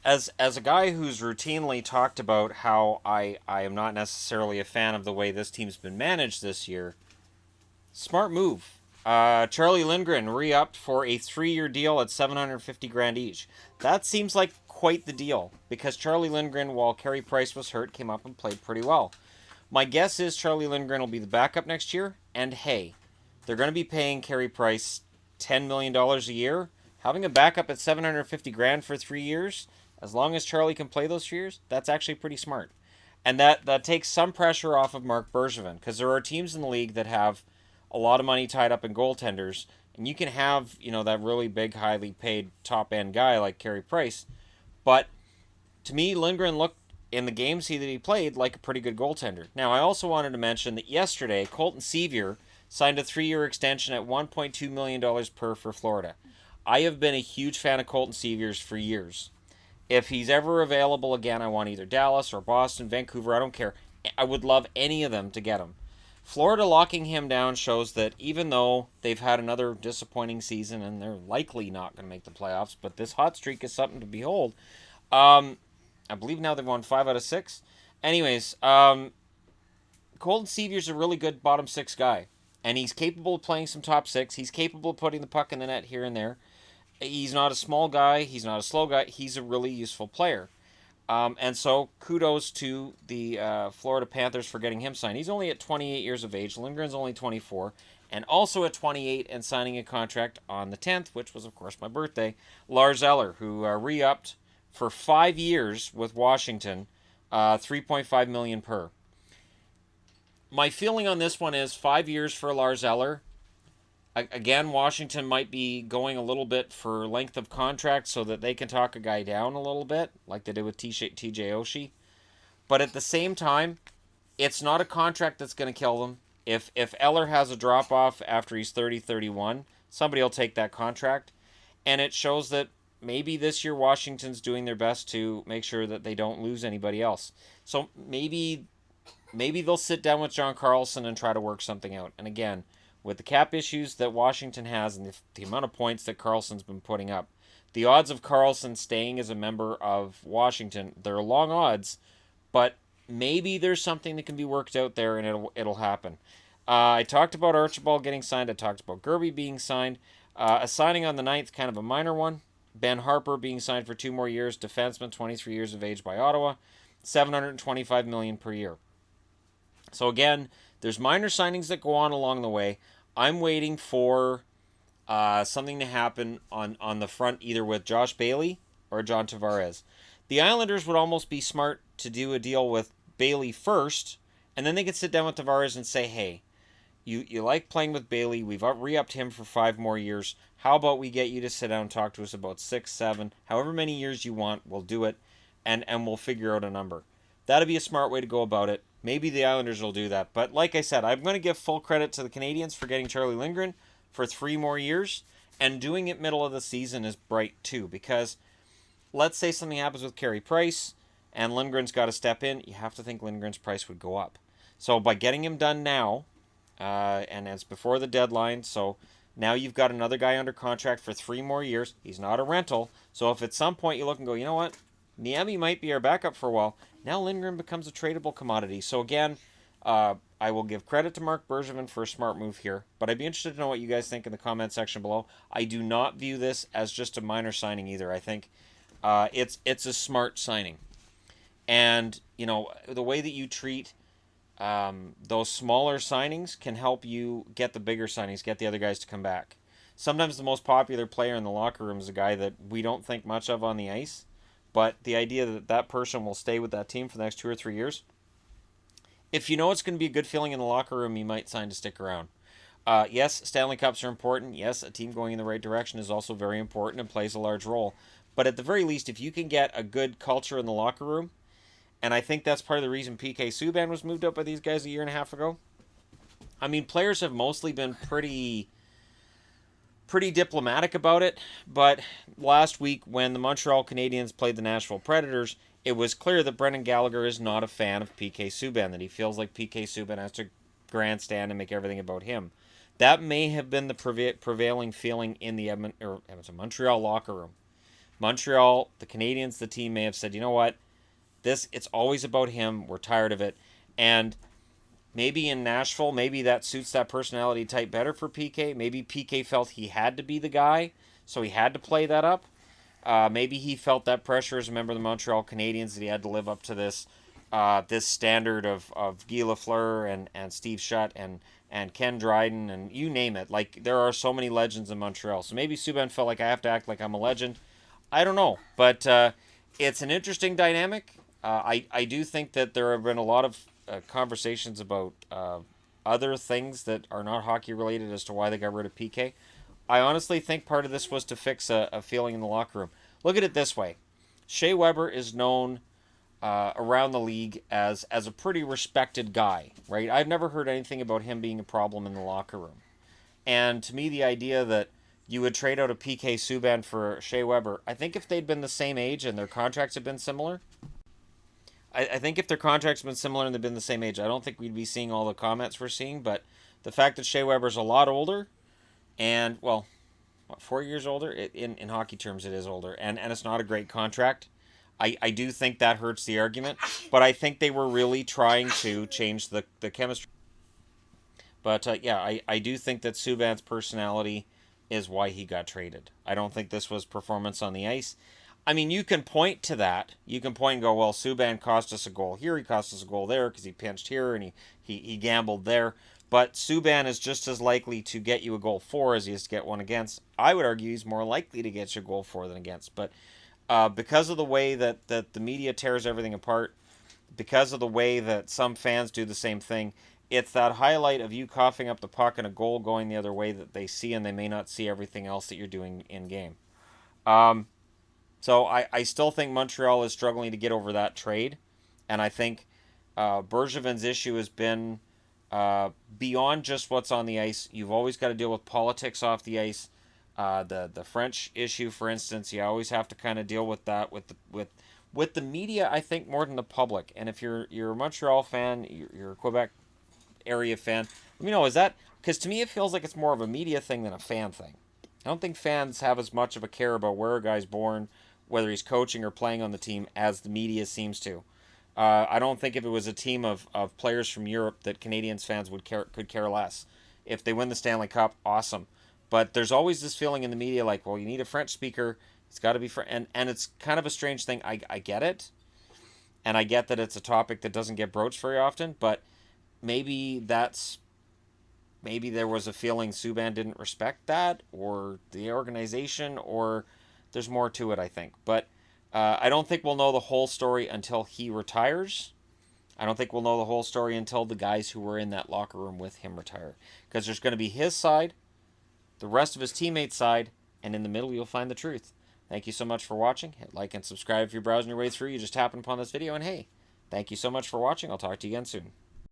as a guy who's routinely talked about how I am not necessarily a fan of the way this team's been managed this year, smart move. Charlie Lindgren re-upped for a 3-year deal at 750 grand each. That seems like quite the deal because Charlie Lindgren, while Carey Price was hurt, came up and played pretty well. My guess is Charlie Lindgren will be the backup next year, and hey, they're going to be paying Carey Price $10 million a year. Having a backup at 750 grand for 3 years, as long as Charlie can play those 3 years, that's actually pretty smart. And that takes some pressure off of Mark Bergevin because there are teams in the league that have a lot of money tied up in goaltenders, and you can have that really big, highly paid top end guy like Carey Price, but to me, Lindgren looked in the games that he played like a pretty good goaltender. Now, I also wanted to mention that yesterday, Colton Sceviour signed a 3-year extension at $1.2 million per for Florida. I have been a huge fan of Colton Sceviour's for years. If he's ever available again, I want either Dallas or Boston, Vancouver, I don't care. I would love any of them to get him. Florida locking him down shows that even though they've had another disappointing season and they're likely not going to make the playoffs, but this hot streak is something to behold. I believe now they've won 5 out of 6. Anyways, Colton Sceviour's a really good bottom six guy, and he's capable of playing some top six. He's capable of putting the puck in the net here and there. He's not a small guy. He's not a slow guy. He's a really useful player. And so kudos to the Florida Panthers for getting him signed. He's only at 28 years of age. Lindgren's only 24. And also at 28 and signing a contract on the 10th, which was, of course, my birthday, Lars Eller, who re-upped for 5 years with Washington, 3.5 million per. My feeling on this one is 5 years for Lars Eller. Again, Washington might be going a little bit for length of contract so that they can talk a guy down a little bit, like they did with TJ Oshie. But at the same time, it's not a contract that's going to kill them. If Eller has a drop off after he's 30, 31, somebody will take that contract. And it shows that maybe this year Washington's doing their best to make sure that they don't lose anybody else. So maybe they'll sit down with John Carlson and try to work something out. And again, with the cap issues that Washington has and the amount of points that Carlson's been putting up, the odds of Carlson staying as a member of Washington, they're long odds, but maybe there's something that can be worked out there and it'll happen. I talked about Archibald getting signed. I talked about Gerby being signed. A signing on the 9th, kind of a minor one. Ben Harper being signed for 2 more years. Defenseman, 23 years of age by Ottawa. $725 million per year. So again, there's minor signings that go on along the way. I'm waiting for something to happen on the front, either with Josh Bailey or John Tavares. The Islanders would almost be smart to do a deal with Bailey first, and then they could sit down with Tavares and say, hey, you like playing with Bailey. We've re-upped him for 5 more years. How about we get you to sit down and talk to us about 6, 7, however many years you want, we'll do it, and we'll figure out a number. That'd be a smart way to go about it. Maybe the Islanders will do that. But like I said, I'm going to give full credit to the Canadiens for getting Charlie Lindgren for 3 more years. And doing it middle of the season is bright too. Because let's say something happens with Carey Price and Lindgren's got to step in. You have to think Lindgren's price would go up. So by getting him done now, and it's before the deadline, so now you've got another guy under contract for 3 more years. He's not a rental. So if at some point you look and go, you know what? Niemi might be our backup for a while. Now Lindgren becomes a tradable commodity. So again, I will give credit to Mark Bergevin for a smart move here. But I'd be interested to know what you guys think in the comment section below. I do not view this as just a minor signing either. I think it's a smart signing. And, the way that you treat those smaller signings can help you get the bigger signings, get the other guys to come back. Sometimes the most popular player in the locker room is a guy that we don't think much of on the ice. But the idea that that person will stay with that team for the next 2 or 3 years, if you know it's going to be a good feeling in the locker room, you might sign to stick around. Yes, Stanley Cups are important. Yes, a team going in the right direction is also very important and plays a large role. But at the very least, if you can get a good culture in the locker room, and I think that's part of the reason PK Subban was moved up by these guys a year and a half ago. I mean, players have mostly been pretty diplomatic about it, but last week when the Montreal Canadiens played the Nashville Predators, it was clear that Brendan Gallagher is not a fan of PK Subban, that he feels like PK Subban has to grandstand and make everything about him. That may have been the prevailing feeling in the Montreal locker room. Montreal, the Canadiens, the team may have said, you know what, it's always about him. We're tired of it. And maybe in Nashville, maybe that suits that personality type better for PK. Maybe PK felt he had to be the guy, so he had to play that up. Maybe he felt that pressure as a member of the Montreal Canadiens that he had to live up to this standard of Guy Lafleur and Steve Shutt and Ken Dryden and you name it. Like, there are so many legends in Montreal. So maybe Subban felt like I have to act like I'm a legend. I don't know. But it's an interesting dynamic. I do think that there have been a lot of conversations about other things that are not hockey related as to why they got rid of PK. I honestly think part of this was to fix a feeling in the locker room. Look at it this way. Shea Weber is known around the league as a pretty respected guy, right? I've never heard anything about him being a problem in the locker room. And to me, the idea that you would trade out a PK Subban for Shea Weber, I think if they'd been the same age and their contracts had been similar, I think if their contracts had been similar and they'd been the same age, I don't think we'd be seeing all the comments we're seeing. But the fact that Shea Weber's a lot older, and, well, what, 4 years older? In hockey terms, it is older. And it's not a great contract. I do think that hurts the argument. But I think they were really trying to change the chemistry. But, yeah, I do think that Subban's personality is why he got traded. I don't think this was performance on the ice. I mean, you can point to that. You can point and go, well, Subban cost us a goal here, he cost us a goal there because he pinched here and he gambled there. But Subban is just as likely to get you a goal for as he is to get one against. I would argue he's more likely to get you a goal for than against. But because of the way that the media tears everything apart, because of the way that some fans do the same thing, it's that highlight of you coughing up the puck and a goal going the other way that they see, and they may not see everything else that you're doing in game. So I still think Montreal is struggling to get over that trade, and I think Bergevin's issue has been beyond just what's on the ice. You've always got to deal with politics off the ice. The French issue, for instance, you always have to kind of deal with that with the media. I think more than the public. And if you're a Montreal fan, you're a Quebec area fan, let me know, is that because to me it feels like it's more of a media thing than a fan thing. I don't think fans have as much of a care about where a guy's born, whether he's coaching or playing on the team, as the media seems to. I don't think if it was a team of players from Europe that Canadiens fans could care less. If they win the Stanley Cup, awesome. But there's always this feeling in the media like, well, you need a French speaker. It's got to be French. And it's kind of a strange thing. I get it. And I get that it's a topic that doesn't get broached very often. But maybe there was a feeling Subban didn't respect that, or the organization, or there's more to it, I think. But I don't think we'll know the whole story until he retires. I don't think we'll know the whole story until the guys who were in that locker room with him retire. Because there's going to be his side, the rest of his teammates' side, and in the middle you'll find the truth. Thank you so much for watching. Hit like and subscribe if you're browsing your way through. You just happened upon this video, and hey, thank you so much for watching. I'll talk to you again soon.